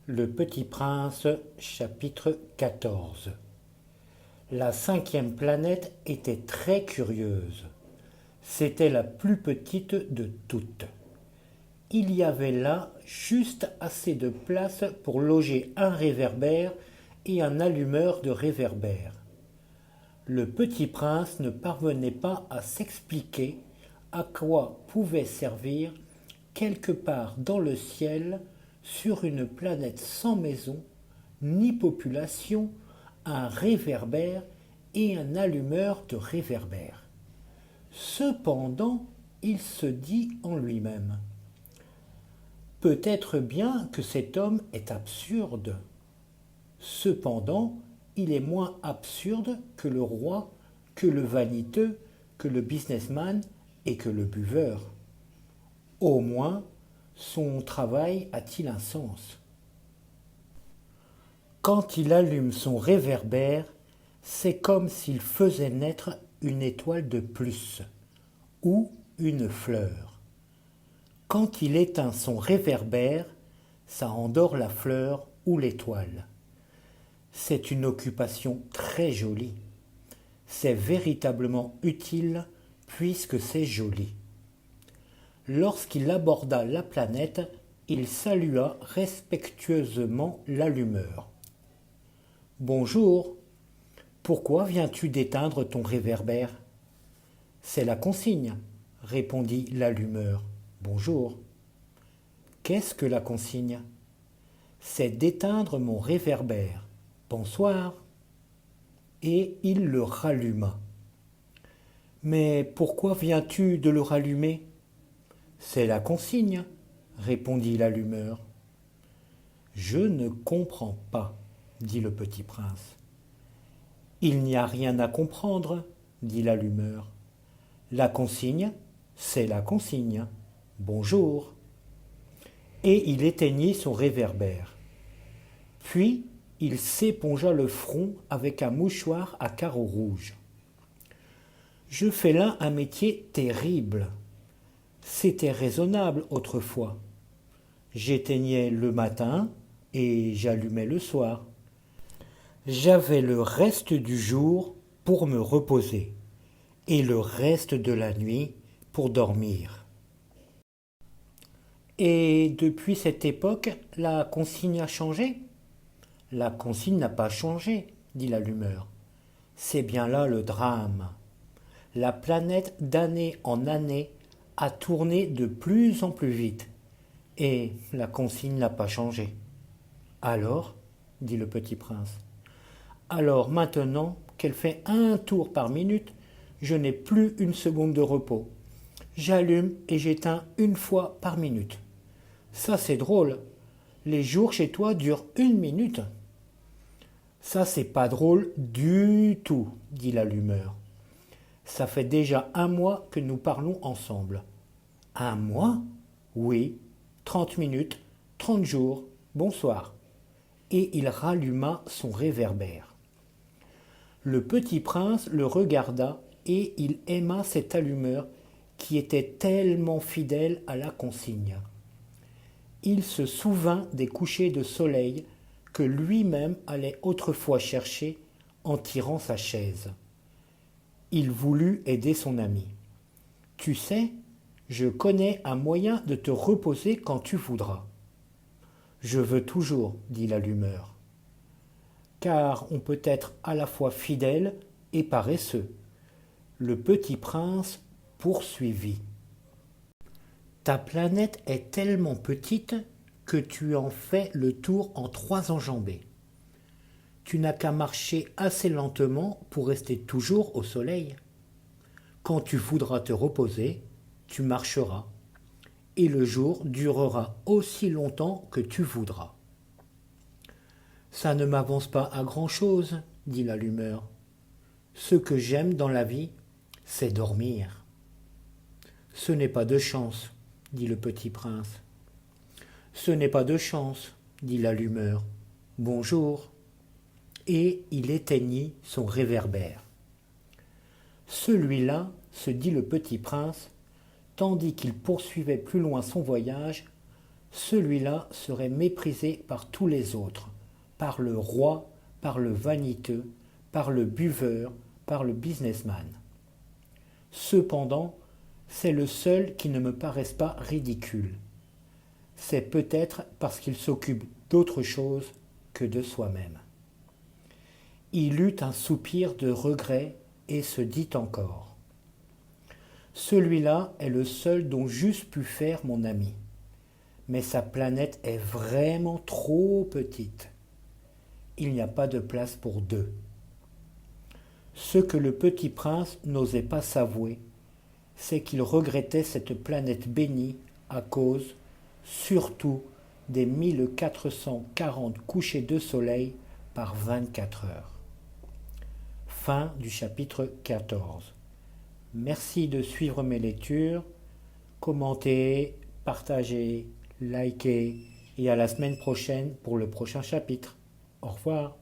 Le Petit Prince, chapitre 14. La cinquième planète était très curieuse. C'était la plus petite de toutes. Il y avait là juste assez de place pour loger un réverbère et un allumeur de réverbère. Le Petit Prince ne parvenait pas à s'expliquer à quoi pouvait servir quelque part dans le ciel, sur une planète sans maison, ni population, un réverbère et un allumeur de réverbère. Cependant, il se dit en lui-même: peut-être bien que cet homme est absurde. Cependant, il est moins absurde que le roi, que le vaniteux, que le businessman et que le buveur. Au moins, son travail a-t-il un sens? Quand il allume son réverbère, c'est comme s'il faisait naître une étoile de plus, ou une fleur. Quand il éteint son réverbère, ça endort la fleur ou l'étoile. C'est une occupation très jolie. C'est véritablement utile puisque c'est joli. Lorsqu'il aborda la planète, il salua respectueusement l'allumeur. « Bonjour, pourquoi viens-tu d'éteindre ton réverbère ?»« C'est la consigne, » répondit l'allumeur. « Bonjour. »« Qu'est-ce que la consigne ?»« C'est d'éteindre mon réverbère. Bonsoir. » Et il le ralluma. « Mais pourquoi viens-tu de le rallumer ?»« C'est la consigne, » répondit l'allumeur. « Je ne comprends pas, » dit le Petit Prince. « Il n'y a rien à comprendre, » dit l'allumeur. « La consigne, c'est la consigne. Bonjour. » Et il éteignit son réverbère. Puis il s'épongea le front avec un mouchoir à carreaux rouges. « Je fais là un métier terrible. C'était raisonnable autrefois. J'éteignais le matin et j'allumais le soir. J'avais le reste du jour pour me reposer et le reste de la nuit pour dormir. Et depuis cette époque, la consigne a changé ? La consigne n'a pas changé, dit l'allumeur. C'est bien là le drame. La planète d'année en année a tourné de plus en plus vite et la consigne n'a pas changé. Alors, dit le Petit Prince, alors maintenant qu'elle fait un tour par minute, je n'ai plus une seconde de repos. J'allume et j'éteins une fois par minute. Ça c'est drôle. Les jours chez toi durent une minute. Ça c'est pas drôle du tout, dit l'allumeur. Ça fait déjà un mois que nous parlons ensemble. Un mois ? Oui, 30 minutes, 30 jours, bonsoir. Et il ralluma son réverbère. Le Petit Prince le regarda et il aima cet allumeur qui était tellement fidèle à la consigne. Il se souvint des couchers de soleil que lui-même allait autrefois chercher en tirant sa chaise. Il voulut aider son ami. « Tu sais, je connais un moyen de te reposer quand tu voudras. »« Je veux toujours, » dit l'allumeur. Car on peut être à la fois fidèle et paresseux. Le Petit Prince poursuivit. Ta planète est tellement petite que tu en fais le tour en 3 enjambées. Tu n'as qu'à marcher assez lentement pour rester toujours au soleil. Quand tu voudras te reposer, tu marcheras, et le jour durera aussi longtemps que tu voudras. Ça ne m'avance pas à grand-chose, dit l'allumeur. Ce que j'aime dans la vie, c'est dormir. Ce n'est pas de chance, dit le Petit Prince. Ce n'est pas de chance, dit l'allumeur. Bonjour. Et il éteignit son réverbère. Celui-là, se dit le Petit Prince, tandis qu'il poursuivait plus loin son voyage, celui-là serait méprisé par tous les autres, par le roi, par le vaniteux, par le buveur, par le businessman. Cependant, c'est le seul qui ne me paraisse pas ridicule. C'est peut-être parce qu'il s'occupe d'autre chose que de soi-même. Il eut un soupir de regret et se dit encore : celui-là est le seul dont j'eusse pu faire mon ami. Mais sa planète est vraiment trop petite. Il n'y a pas de place pour deux. Ce que le petit prince n'osait pas s'avouer, c'est qu'il regrettait cette planète bénie à cause, surtout, des 1440 couchers de soleil par 24 heures. Fin du chapitre 14. Merci de suivre mes lectures. Commentez, partagez, likez et à la semaine prochaine pour le prochain chapitre. Au revoir.